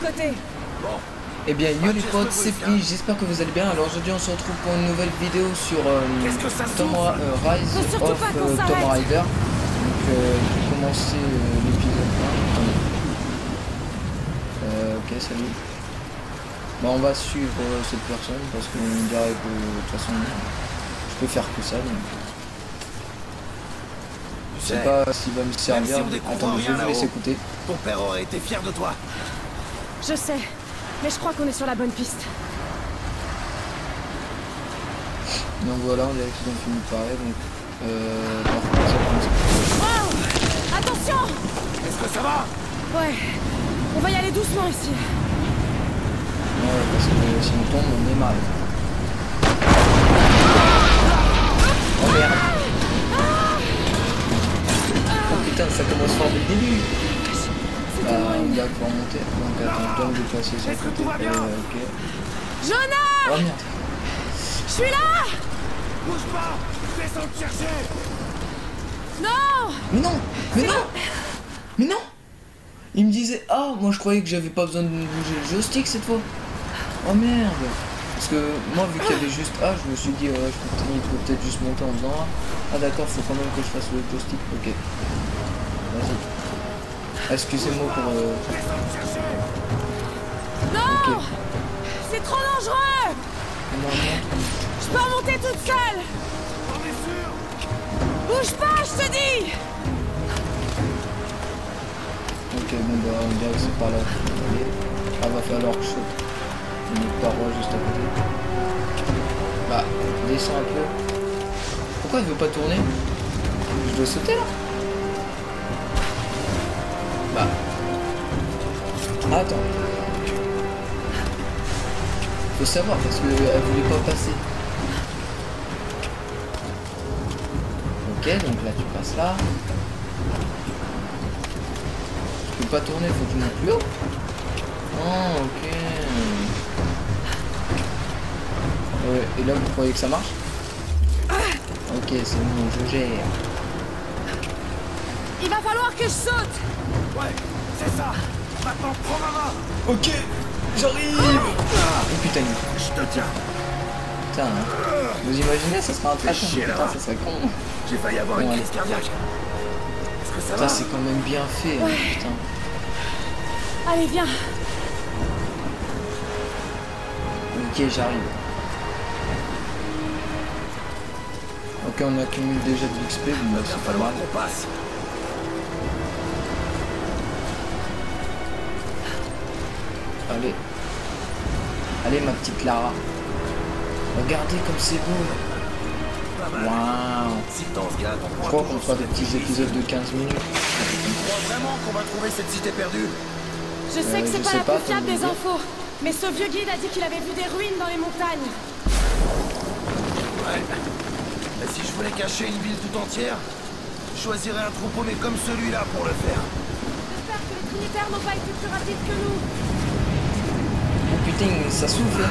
côté. Bon. Eh bien, yo les potes, c'est Fli, j'espère que vous allez bien. Alors aujourd'hui, on se retrouve pour une nouvelle vidéo sur Rise of Tomb Raider. Donc, je vais commencer l'épisode 1. Ok, salut. Bah, on va suivre cette personne parce qu'on dirait que de toute façon, je peux faire que ça. Donc. Je sais pas s'il va me servir. Attends, je vais vous laisser écouter. Ton père aurait été fier de toi. Je sais, mais je crois qu'on est sur la bonne piste. Donc voilà, on dirait qu'ils ont fini de parler. Donc, par contre, ça commence. Oh, attention! Est-ce que ça va? Ouais, on va y aller doucement ici. Ouais, parce que si on tombe, on est mal. Oh merde! Oh putain, ça commence fort dès le début! Bah, on va pouvoir monter. Donc attends, donc de passer sur le côté. Ok. Jonah! Oh merde! Je suis là! Bouge pas! Descends te chercher! Non! Mais non! Mais non! Mais non! Il me disait, ah, moi je croyais que j'avais pas besoin de bouger le joystick cette fois. Oh merde! Parce que moi, vu qu'il y avait juste A, je me suis dit, ouais, il faut peut-être juste monter en faisant A. Ah d'accord, faut quand même que je fasse le joystick. Ok. Vas-y. Excusez-moi pour... Non! Okay. C'est trop dangereux! Non, non. Je peux remonter toute seule! Bouge pas, je te dis! Ok, bon bah on dirait que c'est par là. Ah, va falloir que je saute. Une paroi juste à côté. Bah, descends un peu. Pourquoi il veut pas tourner? Je dois sauter là? Bah. Attends. Faut savoir parce qu'elle voulait pas passer. Ok, donc là tu passes là. Je peux pas tourner, faut que je monte plus haut. Oh, ok. Ouais, et là vous croyez que ça marche? Ok, c'est bon, je gère. Il va falloir que je saute! Ouais, c'est ça! Maintenant, prends ma main! Ok, j'arrive! Oh putain, Je te tiens! putain, hein. Vous imaginez, ça sera un trash, putain, ça serait con. J'ai failli avoir une crise cardiaque. Est-ce que ça va? Ça c'est quand même bien fait, Ouais. hein, putain. Allez, viens! Ok, j'arrive. Ok, on accumule déjà de l'XP, mais Il va c'est pas falloir mal. qu'on passe. Allez. Allez, ma petite Lara. Regardez comme c'est beau. Pas mal. Waouh. Si t'en se gâte, on Je pourra crois qu'on toujours fera des se petits réfugier épisodes ici. de 15 minutes. Tu crois vraiment qu'on va trouver cette cité perdue? Je sais que c'est je pas sais la pas, plus fiable faut me des dire. infos, mais ce vieux guide a dit qu'il avait vu des ruines dans les montagnes. Ouais. Mais si je voulais cacher une ville tout entière, je choisirais un troupeau mais comme celui-là pour le faire. J'espère que les Trinitaires n'ont pas été plus rapides que nous. Oh putain, ça souffle.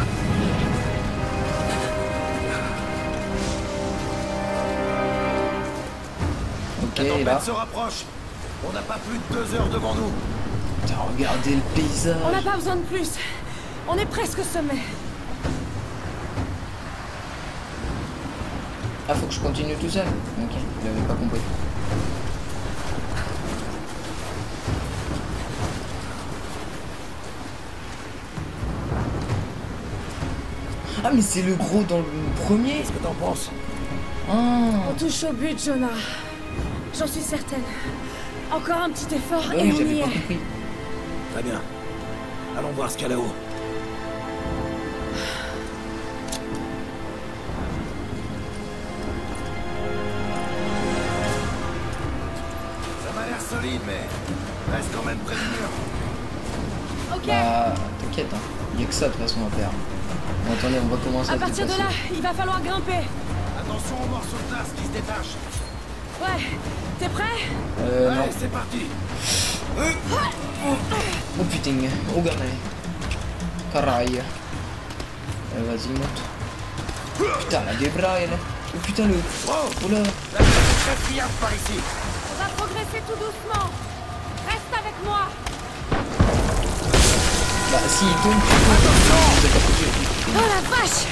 Ok, La tempête là. se rapproche. On n'a pas plus de 2 heures devant nous. Putain, regardez le paysage. On n'a pas besoin de plus. On est presque au sommet. Ah, faut que je continue tout seul. Ok, j'avais pas compris. Ah, mais c'est le gros dans le premier. Qu'est-ce que t'en penses? Ah. On touche au but, Jonah. J'en suis certaine. Encore un petit effort Bah et oui, on y j'avais est. pas compris. Très bien. Allons voir ce qu'il y a là-haut. Ça m'a l'air solide, mais reste quand même près du mur. Ok. Bah, t'inquiète, hein. Il y a que ça de toute façon à faire. Bon, attendez, on va commencer À partir de dépasser. là, il va falloir grimper. Attention aux morceaux de glace qui se détachent. Ouais. T'es prêt? Non. Allez, c'est parti. Oh putain, regardez. Caraï. Vas-y, monte. Putain, la débraille là. Oh putain, le. Oh là. La glace est très friable par ici. On va progresser tout doucement. Reste avec moi. Bah s'il tombe, tu vous êtes approché. Oh la vache!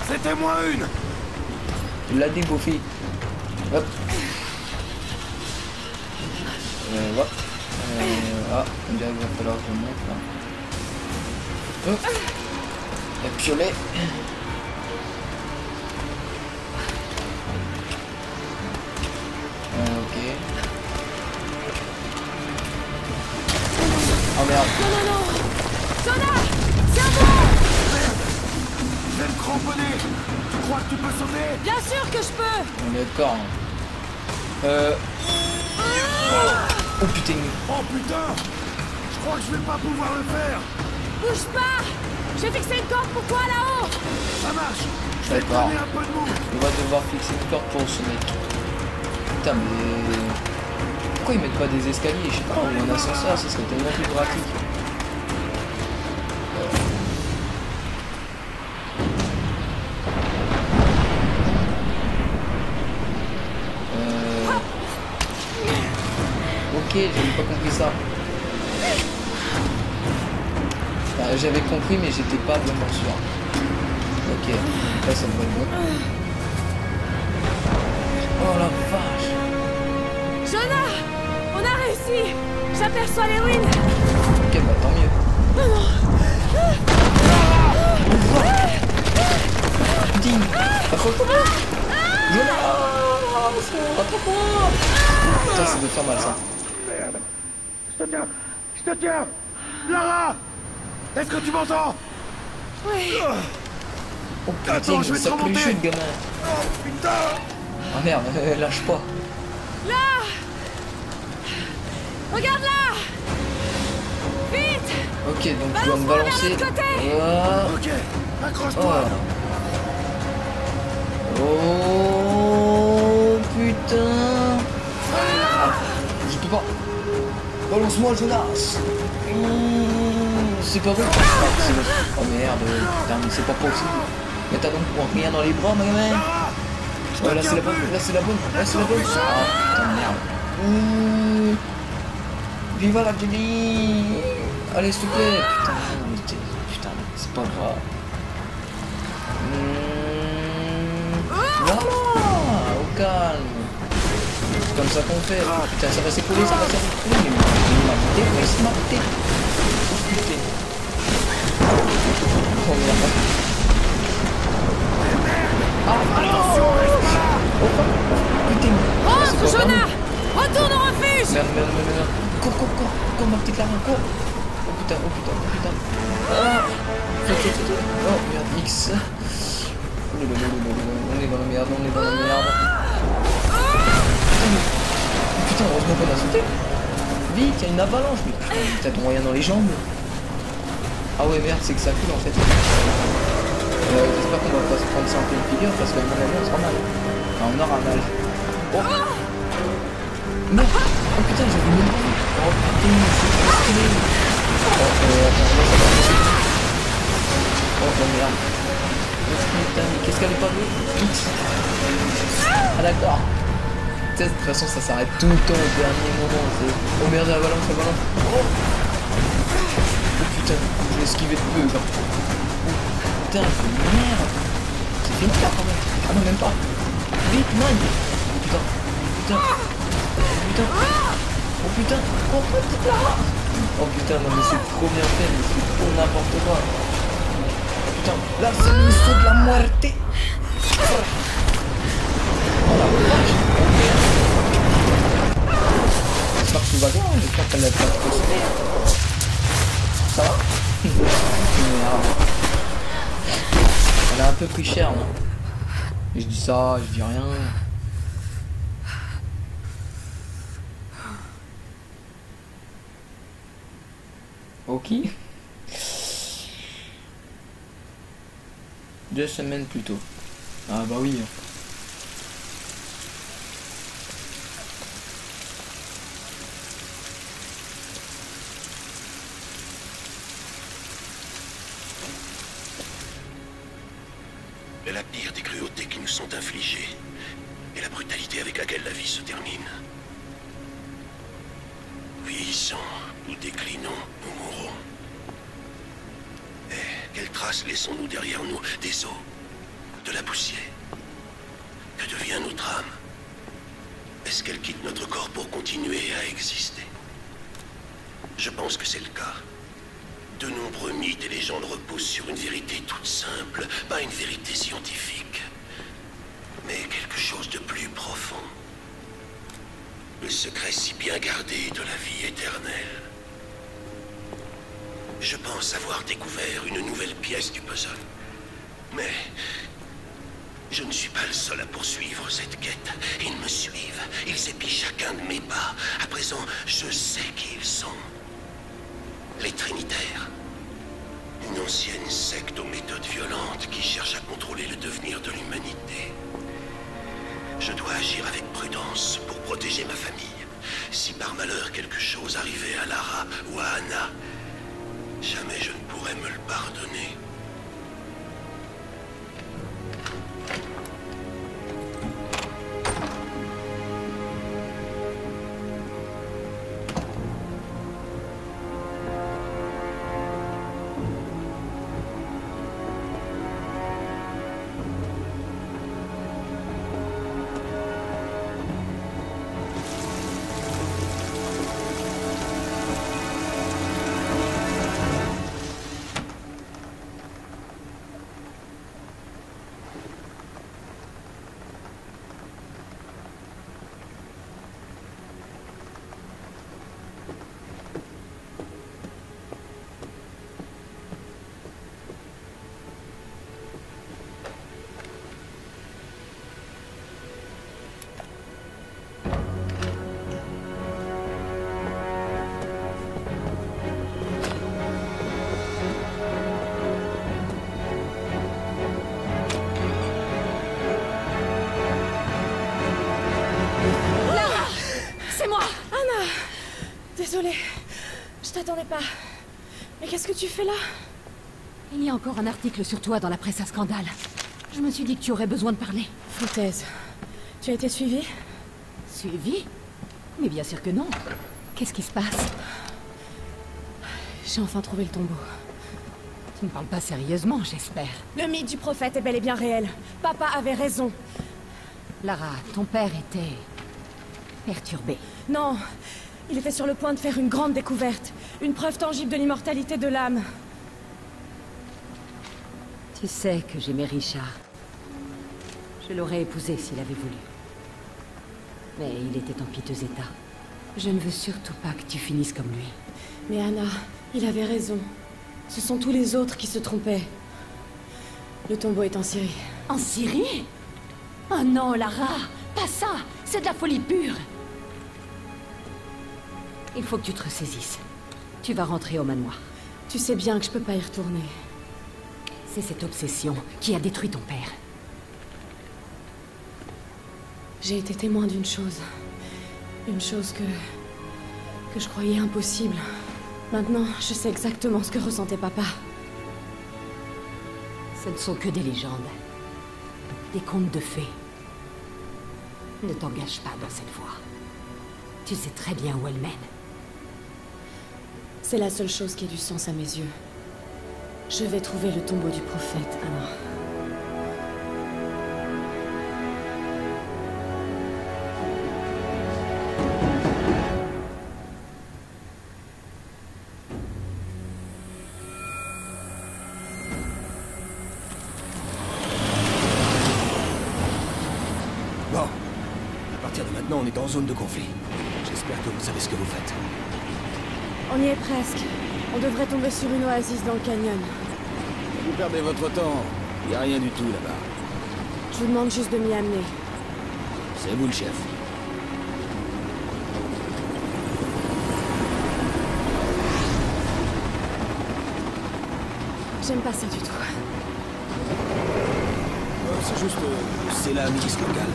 C'était moins une. Tu l'as débouffé. Hop. Hop. Ah, on dirait qu'il va falloir que je monte là. Hop. Le piolet. Ok. Oh merde. Non, non, non! Jonah! C'est à moi! Je vais me cramponner. Tu crois que tu peux sauter? Bien sûr que je peux! On est d'accord. Oh putain. Oh putain! Je crois que je vais pas pouvoir le faire. Bouge pas! J'ai fixé une corde pour toi là-haut! Ça marche. Je vais te D'accord. donner un peu de mou. On va devoir fixer une corde pour ce mec. Putain mais... Pourquoi ils mettent pas des escaliers? Je sais pas, ou un ascenseur, ça serait tellement plus pratique. Ok, j'avais pas compris ça. Enfin, j'avais compris mais j'étais pas vraiment sûr. Ok, là ça devrait être bon. Oh la vache. Jonah! On a réussi! J'aperçois les ruines! Ok, bah tant mieux. Putain, accroche-toi! Jonah! Rattrape-moi! Putain, ça doit faire mal ça. Merde. Je te tiens. Je te tiens. Lara! Est-ce que tu m'entends? Oui! Oh putain, Attends, je vais te ça remonter. chute, gamin. Oh putain! Ah merde, lâche pas. Là! Regarde là! Vite! Ok, donc tu dois me Balance-moi vers balancer. l'autre côté. Ah. Ok, accroche-toi. Oh putain. Ah, je peux pas. Balance-moi, Jonas. C'est pas bon. Ah, c'est bon. Oh merde, putain, mais c'est pas possible. Mais t'as donc rien dans les bras, ma gamin. Lara! Je te Ouais, là tiens c'est la plus. bonne, là c'est la bonne, là c'est la bonne. Ah putain, merde. Viva la Jelly. Allez, s'il te plaît. Putain, c'est pas grave. Voilà, au calme. C'est comme ça qu'on fait. Putain, ça va s'écrouler, ça va s'écrouler. Mais il m'a défoncé ma tête. Oh putain. Oh merde. Ah non. Oh putain. Rentre, Jonah! Retourne au refuge! Merde. Cours, ma petite Lara, cours. Oh putain. Ah. Oh merde, X. On est dans la merde. Putain, heureusement qu'on a sauté. Vite, il y a une avalanche. Mais putain, t'as ton moyen dans les jambes. Ah ouais, merde, c'est que ça coule en fait. J'espère qu'on va pas se prendre ça en pleine figure parce qu'à mon avis, on sera mal. Enfin, on aura mal. Oh. Merde. Oh putain, j'avais même pas vu. Oh putain, c'est trop stylé. Attends, là ça va passer. Oh merde. Putain, mais qu'est-ce qu'elle est pas vue? Ah d'accord. Tu sais, de toute façon ça s'arrête tout le temps au dernier moment. Oh merde, la balance. Oh putain, je l'ai esquivé de peu là. Oh putain, merde. C'est fini là quand même. Ah non, même pas. Vite, man. Oh putain. Oh putain. Oh petite Lara. Oh putain, non mais c'est trop bien fait, mais c'est trop n'importe quoi. Putain, là c'est le saut de la muerte. Oh la vache. J'espère que tout va bien, j'espère qu'elle n'a pas trop sauté. Ça va? Merde. Elle a un peu pris cher, non? Et je dis ça, je dis rien. Ok. 2 semaines plus tôt. Ah bah oui. Et la pire des cruautés qui nous sont infligées, et la brutalité avec laquelle la vie se termine. Vieillissant, nous déclinons, nous mourrons. traces laissons-nous derrière nous? Des os? De la poussière? Que devient notre âme? Est-ce qu'elle quitte notre corps pour continuer à exister? Je pense que c'est le cas. De nombreux mythes et légendes reposent sur une vérité toute simple, pas une vérité scientifique, mais quelque chose de plus profond. Le secret si bien gardé de la vie éternelle. Je pense avoir découvert une nouvelle pièce du puzzle. Mais je ne suis pas le seul à poursuivre cette quête. Ils me suivent, ils épient chacun de mes pas. À présent, je sais qui ils sont. Les Trinitaires. Une ancienne secte aux méthodes violentes qui cherche à contrôler le devenir de l'humanité. Je dois agir avec prudence pour protéger ma famille. Si par malheur quelque chose arrivait à Lara ou à Anna, jamais je ne pourrais me le pardonner. Désolée, je t'attendais pas. Mais qu'est-ce que tu fais là? Il y a encore un article sur toi dans la presse à scandale. Je me suis dit que tu aurais besoin de parler. Foutaise. Tu as été suivie? Suivi? Mais bien sûr que non. Qu'est-ce qui se passe? J'ai enfin trouvé le tombeau. Tu ne parles pas sérieusement, j'espère. Le mythe du prophète est bel et bien réel. Papa avait raison. Lara, ton père était... perturbé. Non, il était sur le point de faire une grande découverte. Une preuve tangible de l'immortalité de l'âme. Tu sais que j'aimais Richard. Je l'aurais épousé s'il avait voulu. Mais il était en piteux état. Je ne veux surtout pas que tu finisses comme lui. Mais Anna, il avait raison. Ce sont tous les autres qui se trompaient. Le tombeau est en Syrie. En Syrie? Oh non, Lara! Pas ça! C'est de la folie pure! Il faut que tu te ressaisisses. Tu vas rentrer au manoir. Tu sais bien que je peux pas y retourner. C'est cette obsession qui a détruit ton père. J'ai été témoin d'une chose. Une chose que je croyais impossible. Maintenant, je sais exactement ce que ressentait papa. Ce ne sont que des légendes. Des contes de fées. Ne t'engage pas dans cette voie. Tu sais très bien où elle mène. C'est la seule chose qui ait du sens à mes yeux. Je vais trouver le tombeau du prophète, Anna. Bon. À partir de maintenant, on est en zone de conflit. J'espère que vous savez ce que vous faites. On y est presque. On devrait tomber sur une oasis dans le canyon. Vous perdez votre temps. Il n'y a rien du tout là-bas. Je vous demande juste de m'y amener. C'est vous le chef. J'aime pas ça du tout. C'est juste... c'est la milice locale.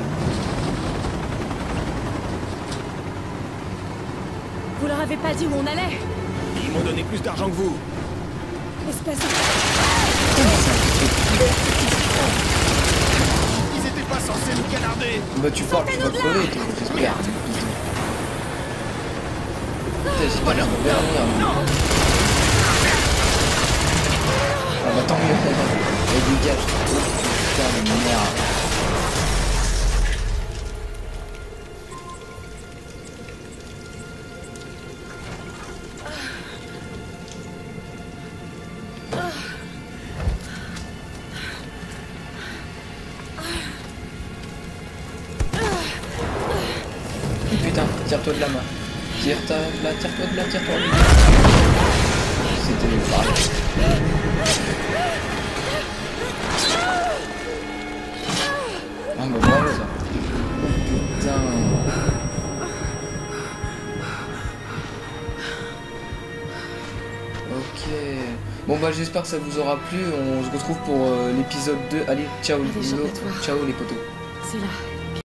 Vous leur avez pas dit où on allait? Ils m'ont donné plus d'argent que vous. Espèce de... Ils étaient pas censés nous canarder. Bah tu parles, tu vas crever, t'es j'espère. J'espère que je vais revenir. Ah bah tant mieux. dégage. Putain de merde. Putain, tire-toi de la main. Tire-toi de la, tire-toi de la, tire-toi de la. C'était pareil. Ah bah bravo ça. Putain. Ok. Bon bah j'espère que ça vous aura plu. On se retrouve pour l'épisode 2. Allez, ciao, Allez, ciao les potos. c'est là.